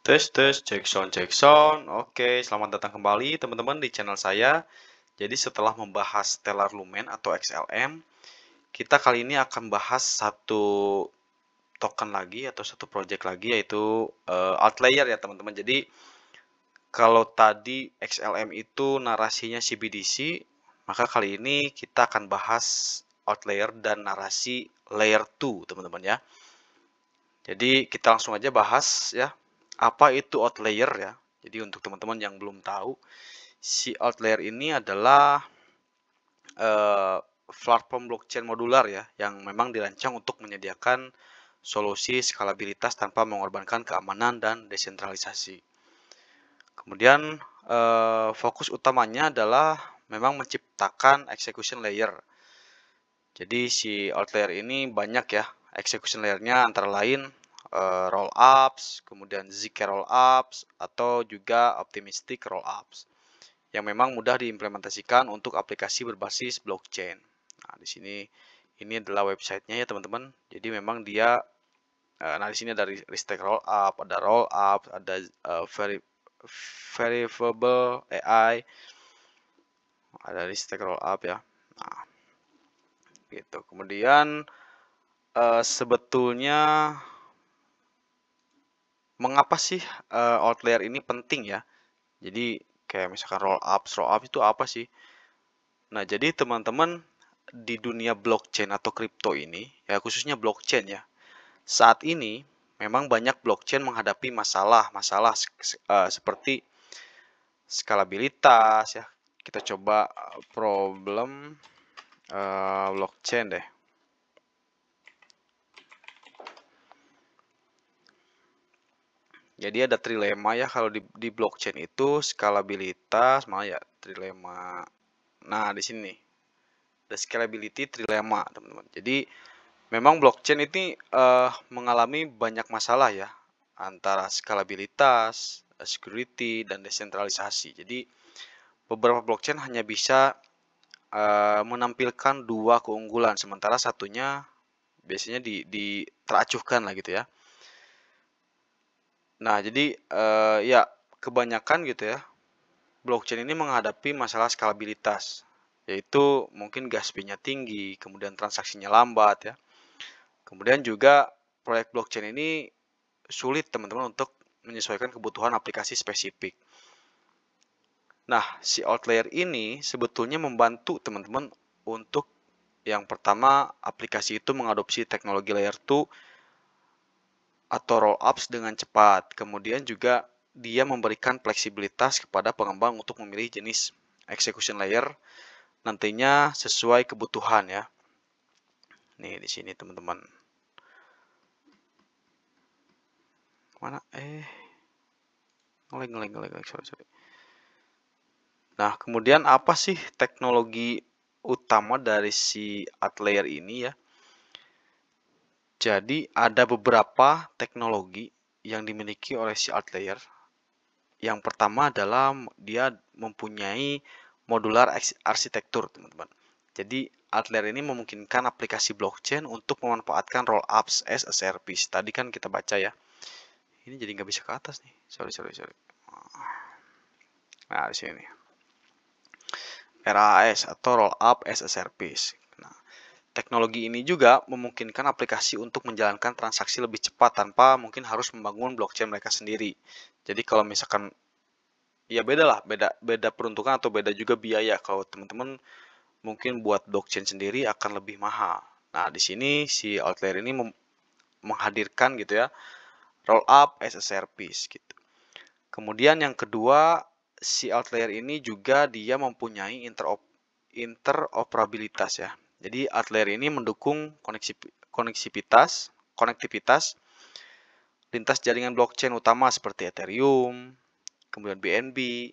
Tes, cek sound. Oke, selamat datang kembali teman-teman di channel saya. Jadi setelah membahas Stellar Lumen atau XLM, kita kali ini akan bahas satu token lagi atau satu project lagi yaitu Outlayer ya teman-teman. Jadi kalau tadi XLM itu narasinya CBDC, maka kali ini kita akan bahas Outlayer dan narasi Layer 2 teman-teman ya. Jadi kita langsung aja bahas ya, apa itu Outlayer ya. Jadi untuk teman-teman yang belum tahu, si Outlayer ini adalah platform blockchain modular ya, yang memang dirancang untuk menyediakan solusi skalabilitas tanpa mengorbankan keamanan dan desentralisasi. Kemudian fokus utamanya adalah memang menciptakan execution layer. Jadi si Outlayer ini banyak ya execution layernya, antara lain rollups, kemudian ZK rollups, atau juga optimistic rollups yang memang mudah diimplementasikan untuk aplikasi berbasis blockchain. Nah, di sini ini adalah websitenya ya teman-teman. Jadi memang dia, nah di sini ada Restack rollup, ada rollup, ada verifiable AI, ada Restack rollup ya. Nah, gitu. Kemudian sebetulnya mengapa sih Outlier ini penting ya? Jadi kayak misalkan rollup itu apa sih? Nah, jadi teman-teman di dunia blockchain atau kripto ini, ya khususnya blockchain ya, saat ini memang banyak blockchain menghadapi masalah-masalah seperti skalabilitas ya. Kita coba problem blockchain deh. Jadi ada trilema ya kalau di blockchain itu skalabilitas, mana ya trilema. Nah, di sini the scalability trilema, teman-teman. Jadi memang blockchain ini mengalami banyak masalah ya, antara skalabilitas, security, dan desentralisasi. Jadi beberapa blockchain hanya bisa menampilkan dua keunggulan, sementara satunya biasanya di teracuhkan lah gitu ya. Nah, jadi ya kebanyakan gitu ya, blockchain ini menghadapi masalah skalabilitas, yaitu mungkin gas fee-nya tinggi, kemudian transaksinya lambat ya. Kemudian juga proyek blockchain ini sulit teman-teman untuk menyesuaikan kebutuhan aplikasi spesifik. Nah, si Outlier ini sebetulnya membantu teman-teman untuk yang pertama, aplikasi itu mengadopsi teknologi layer 2 atau rollups dengan cepat. Kemudian juga dia memberikan fleksibilitas kepada pengembang untuk memilih jenis execution layer nantinya sesuai kebutuhan ya. Nih di sini teman-teman. Mana? Ngeleng. Sorry. Nah, kemudian apa sih teknologi utama dari si Outlier ini ya? Jadi ada beberapa teknologi yang dimiliki oleh si Outlier. Yang pertama adalah dia mempunyai modular arsitektur, teman-teman. Jadi Outlier ini memungkinkan aplikasi blockchain untuk memanfaatkan rollups as a service. Tadi kan kita baca ya. Ini jadi nggak bisa ke atas nih. Sorry. Nah, di sini. RAS atau rollup as a service. Nah, teknologi ini juga memungkinkan aplikasi untuk menjalankan transaksi lebih cepat tanpa mungkin harus membangun blockchain mereka sendiri. Jadi kalau misalkan ya beda peruntukan atau beda juga biaya. Kalau teman-teman mungkin buat blockchain sendiri akan lebih mahal. Nah, di sini si Outlier ini menghadirkan gitu ya, rollup as a service gitu. Kemudian yang kedua, si Outlier ini juga dia mempunyai interoperabilitas ya. Jadi Outlier ini mendukung konektivitas lintas jaringan blockchain utama seperti Ethereum, kemudian BNB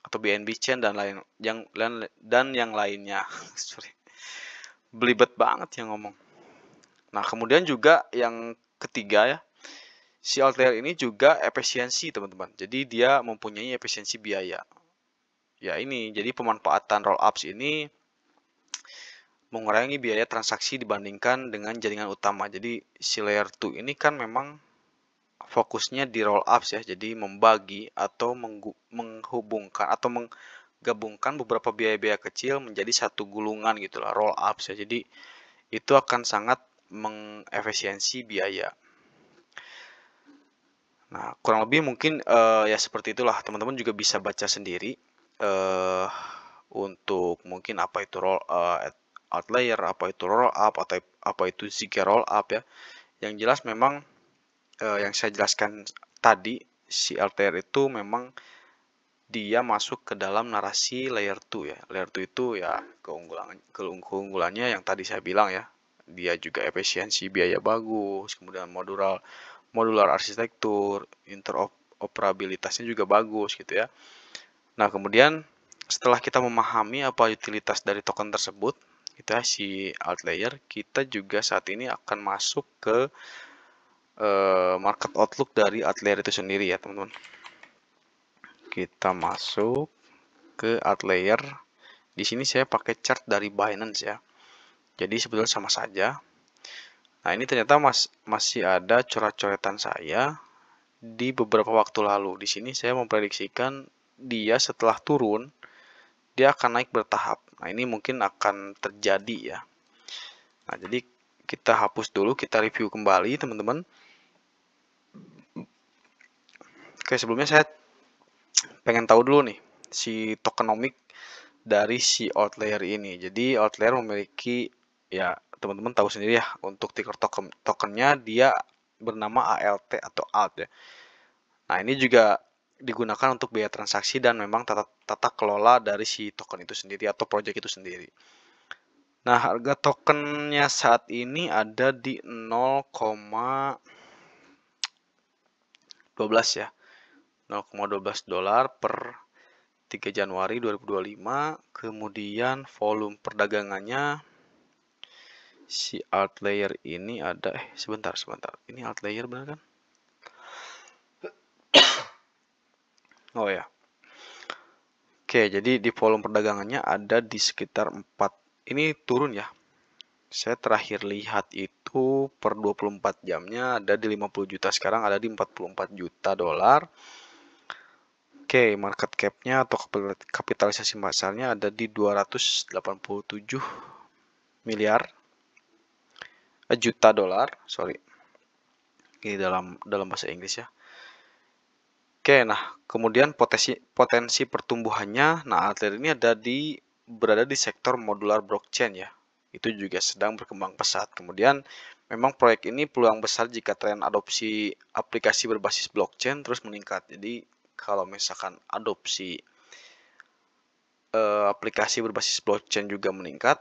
atau BNB Chain dan yang lainnya. Sorry. Belibet banget yang ngomong. Nah, kemudian juga yang ketiga ya, si Outlier ini juga efisiensi teman-teman. Jadi dia mempunyai efisiensi biaya. Ya ini, jadi pemanfaatan rollups ini mengurangi biaya transaksi dibandingkan dengan jaringan utama. Jadi si layer 2 ini kan memang fokusnya di roll ups ya. Jadi membagi atau menghubungkan atau menggabungkan beberapa biaya-biaya kecil menjadi satu gulungan gitulah, roll ups ya. Jadi itu akan sangat mengefisiensi biaya. Nah, kurang lebih mungkin ya seperti itulah. Teman-teman juga bisa baca sendiri untuk mungkin apa itu outlier, apa itu roll up, atau apa itu zigzag roll up ya. Yang jelas memang yang saya jelaskan tadi, si outlier itu memang dia masuk ke dalam narasi layer 2 ya. Layer 2 itu ya keunggulannya yang tadi saya bilang ya. Dia juga efisiensi biaya bagus, kemudian modular arsitektur, interoperabilitasnya juga bagus gitu ya. Nah, kemudian setelah kita memahami apa utilitas dari token tersebut, gitu ya, si outlier, kita juga saat ini akan masuk ke market outlook dari outlier itu sendiri ya, teman-teman. Kita masuk ke outlier. Di sini saya pakai chart dari Binance ya. Jadi sebetulnya sama saja. Nah, ini ternyata masih ada coret-coretan saya di beberapa waktu lalu. Di sini saya memprediksikan dia setelah turun, dia akan naik bertahap. Nah, ini mungkin akan terjadi ya. Nah, jadi kita hapus dulu, kita review kembali teman-teman. Oke, sebelumnya saya pengen tahu dulu nih, si tokenomic dari si outlier ini. Jadi outlier memiliki, ya teman-teman tahu sendiri ya, untuk ticker tokennya dia bernama ALT atau ALT ya. Nah, ini juga digunakan untuk biaya transaksi dan memang tata kelola dari si token itu sendiri atau project itu sendiri. Nah, harga tokennya saat ini ada di 0,12 ya. 0,12 dolar per 3 Januari 2025. Kemudian volume perdagangannya si outlier ini ada sebentar. Ini outlier benar kan? Oh ya. Oke, jadi di volume perdagangannya ada di sekitar 4. Ini turun ya. Saya terakhir lihat itu per 24 jamnya ada di 50 juta, sekarang ada di 44 juta dolar. Oke, market cap-nya atau kapitalisasi pasarnya ada di 287 miliar juta dolar, sorry. Ini dalam bahasa Inggris ya. Oke, nah kemudian potensi pertumbuhannya, nah outlier ini berada di sektor modular blockchain ya. Itu juga sedang berkembang pesat. Kemudian memang proyek ini peluang besar jika tren adopsi aplikasi berbasis blockchain terus meningkat. Jadi kalau misalkan adopsi aplikasi berbasis blockchain juga meningkat,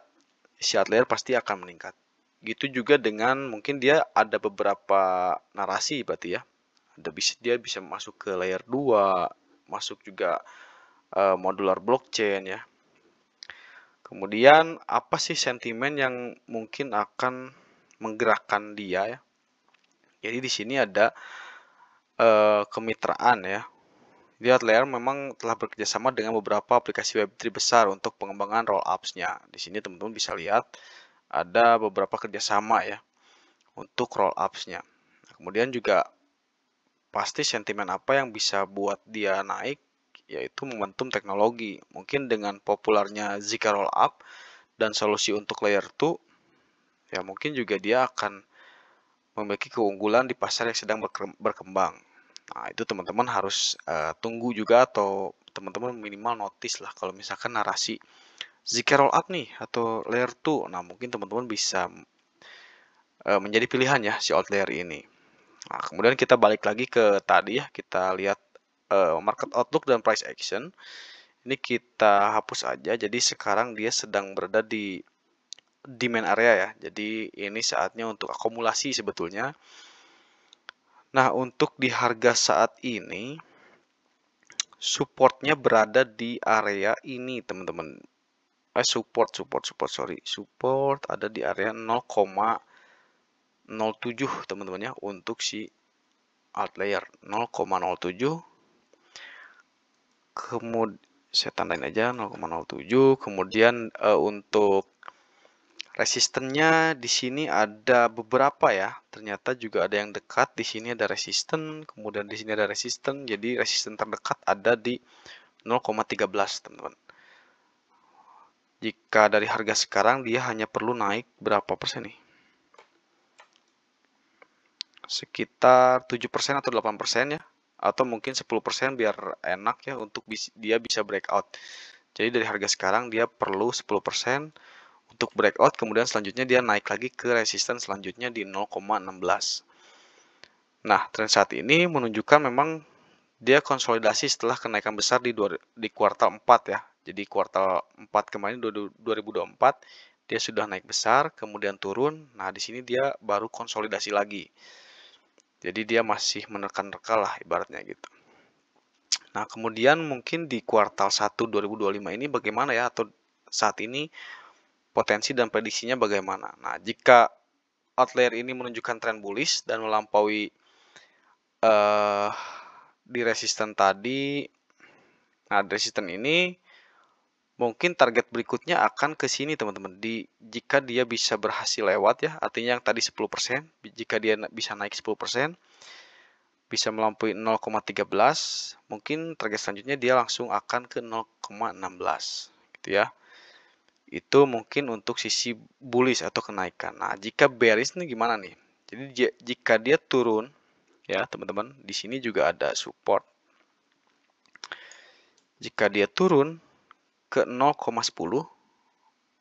si outlier pasti akan meningkat. Gitu juga dengan mungkin dia ada beberapa narasi berarti ya. Dia bisa masuk ke layer 2, masuk juga modular blockchain ya. Kemudian apa sih sentimen yang mungkin akan menggerakkan dia ya? Jadi di sini ada kemitraan ya. Di Outlier memang telah bekerjasama dengan beberapa aplikasi Web3 besar untuk pengembangan rollups-nya. Di sini teman-teman bisa lihat ada beberapa kerjasama ya untuk rollups-nya. Nah, kemudian juga pasti sentimen apa yang bisa buat dia naik, yaitu momentum teknologi. Mungkin dengan populernya Zika Rollup dan solusi untuk layer 2, ya mungkin juga dia akan memiliki keunggulan di pasar yang sedang berkembang. Nah, itu teman-teman harus tunggu juga, atau teman-teman minimal notice lah kalau misalkan narasi Zika Rollup nih atau layer 2. Nah, mungkin teman-teman bisa menjadi pilihan ya si outlier ini. Nah, kemudian kita balik lagi ke tadi ya, kita lihat market outlook dan price action. Ini kita hapus aja. Jadi sekarang dia sedang berada di demand area ya. Jadi ini saatnya untuk akumulasi sebetulnya. Nah, untuk di harga saat ini supportnya berada di area ini teman-teman. Support ada di area 0,07 teman-teman ya, untuk si outlier 0,07. Kemudian saya tandain aja 0,07. Kemudian untuk Resistennya di sini ada beberapa ya. Ternyata juga ada yang dekat. Di sini ada resisten, kemudian di sini ada resisten. Jadi resisten terdekat ada di 0,13, teman-teman. Jika dari harga sekarang dia hanya perlu naik berapa persen nih? Sekitar 7% atau 8% ya. Atau mungkin 10% biar enak ya untuk dia bisa breakout. Jadi dari harga sekarang dia perlu 10% untuk breakout, kemudian selanjutnya dia naik lagi ke resisten selanjutnya di 0,16. Nah, tren saat ini menunjukkan memang dia konsolidasi setelah kenaikan besar di kuartal 4 ya. Jadi kuartal 4 kemarin 2024 dia sudah naik besar, kemudian turun. Nah, di sini dia baru konsolidasi lagi. Jadi dia masih menerka-nerka lah ibaratnya gitu. Nah, kemudian mungkin di kuartal 1 2025 ini bagaimana ya, atau saat ini potensi dan prediksinya bagaimana. Nah, jika outlier ini menunjukkan tren bullish dan melampaui di resisten tadi. Nah, resisten ini mungkin target berikutnya akan ke sini teman-teman. Jika dia bisa berhasil lewat ya, artinya yang tadi 10%, jika dia bisa naik 10%, bisa melampaui 0,13, mungkin target selanjutnya dia langsung akan ke 0,16 gitu ya. Itu mungkin untuk sisi bullish atau kenaikan. Nah, jika bearish nih gimana nih? Jadi jika dia turun ya, teman-teman, di sini juga ada support. Jika dia turun ke 0,10,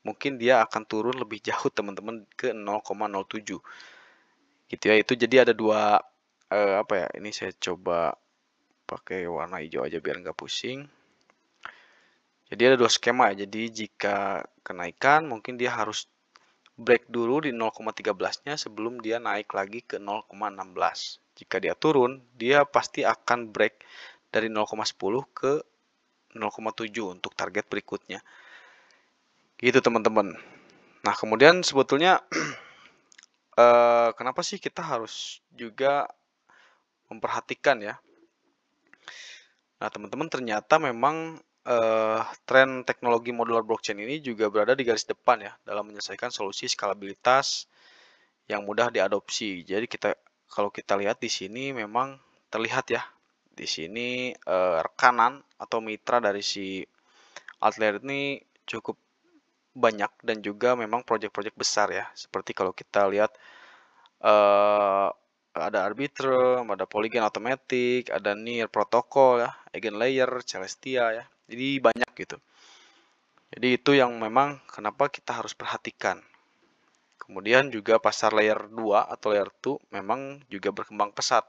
mungkin dia akan turun lebih jauh teman-teman ke 0,07 gitu ya. Itu jadi ada dua apa ya, ini saya coba pakai warna hijau aja biar nggak pusing. Jadi ada dua skema ya. Jadi jika kenaikan mungkin dia harus break dulu di 0,13 nya sebelum dia naik lagi ke 0,16. Jika dia turun, dia pasti akan break dari 0,10 ke 0,7 untuk target berikutnya. Gitu teman-teman. Nah, kemudian sebetulnya kenapa sih kita harus juga memperhatikan ya? Nah, teman-teman, ternyata memang tren teknologi modular blockchain ini juga berada di garis depan ya dalam menyelesaikan solusi skalabilitas yang mudah diadopsi. Jadi kalau kita lihat di sini memang terlihat ya di sini rekanan atau mitra dari si Outlier ini cukup banyak dan juga memang proyek-proyek besar ya. Seperti kalau kita lihat ada Arbitrum, ada Polygon Automatic, ada Near Protocol ya, Eigenlayer, Celestia ya. Jadi banyak gitu. Jadi itu yang memang kenapa kita harus perhatikan. Kemudian juga pasar layer 2 atau layer 2 memang juga berkembang pesat.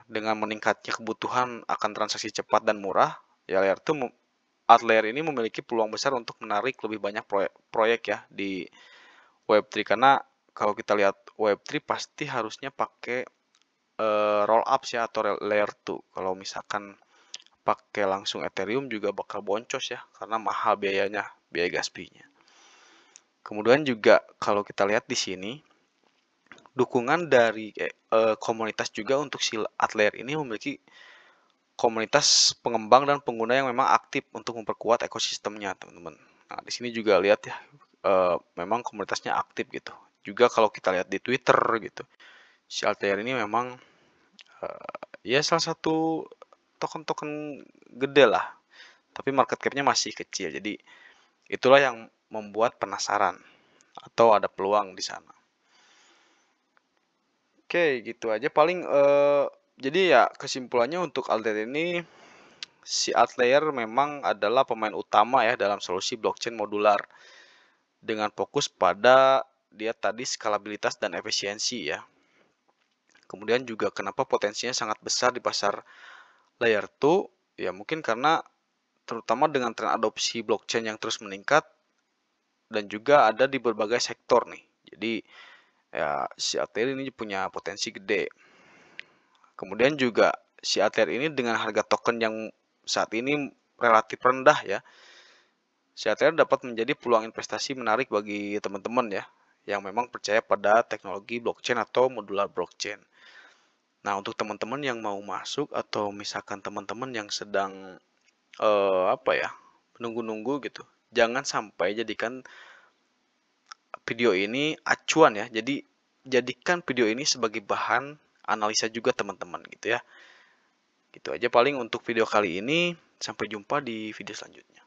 Dengan meningkatnya kebutuhan akan transaksi cepat dan murah, ya layer 2 Outlier ini memiliki peluang besar untuk menarik lebih banyak proyek ya di Web3, karena kalau kita lihat Web3 pasti harusnya pakai roll ups ya atau layer 2. Kalau misalkan pakai langsung Ethereum juga bakal boncos ya karena mahal biayanya, biaya gas fee-nya. Kemudian juga kalau kita lihat di sini dukungan dari komunitas juga untuk si Outlier ini memiliki komunitas pengembang dan pengguna yang memang aktif untuk memperkuat ekosistemnya, teman-teman. Nah, di sini juga lihat ya, memang komunitasnya aktif gitu. Juga kalau kita lihat di Twitter gitu, si Altair ini memang ya salah satu token-token gede lah, tapi market cap-nya masih kecil. Jadi itulah yang membuat penasaran atau ada peluang di sana. Oke, gitu aja paling. Jadi ya kesimpulannya untuk Altair ini, si Outlier memang adalah pemain utama ya dalam solusi blockchain modular dengan fokus pada dia tadi skalabilitas dan efisiensi ya. Kemudian juga kenapa potensinya sangat besar di pasar layer 2 ya, mungkin karena terutama dengan tren adopsi blockchain yang terus meningkat dan juga ada di berbagai sektor nih. Jadi ya si Altair ini punya potensi gede. Kemudian juga si Altair ini dengan harga token yang saat ini relatif rendah ya, si Altair dapat menjadi peluang investasi menarik bagi teman-teman ya yang memang percaya pada teknologi blockchain atau modular blockchain. Nah, untuk teman-teman yang mau masuk atau misalkan teman-teman yang sedang apa ya, menunggu-nunggu gitu, jangan sampai jadikan video ini acuan ya. Jadi jadikan video ini sebagai bahan analisa juga teman-teman gitu ya. Gitu aja paling untuk video kali ini. Sampai jumpa di video selanjutnya.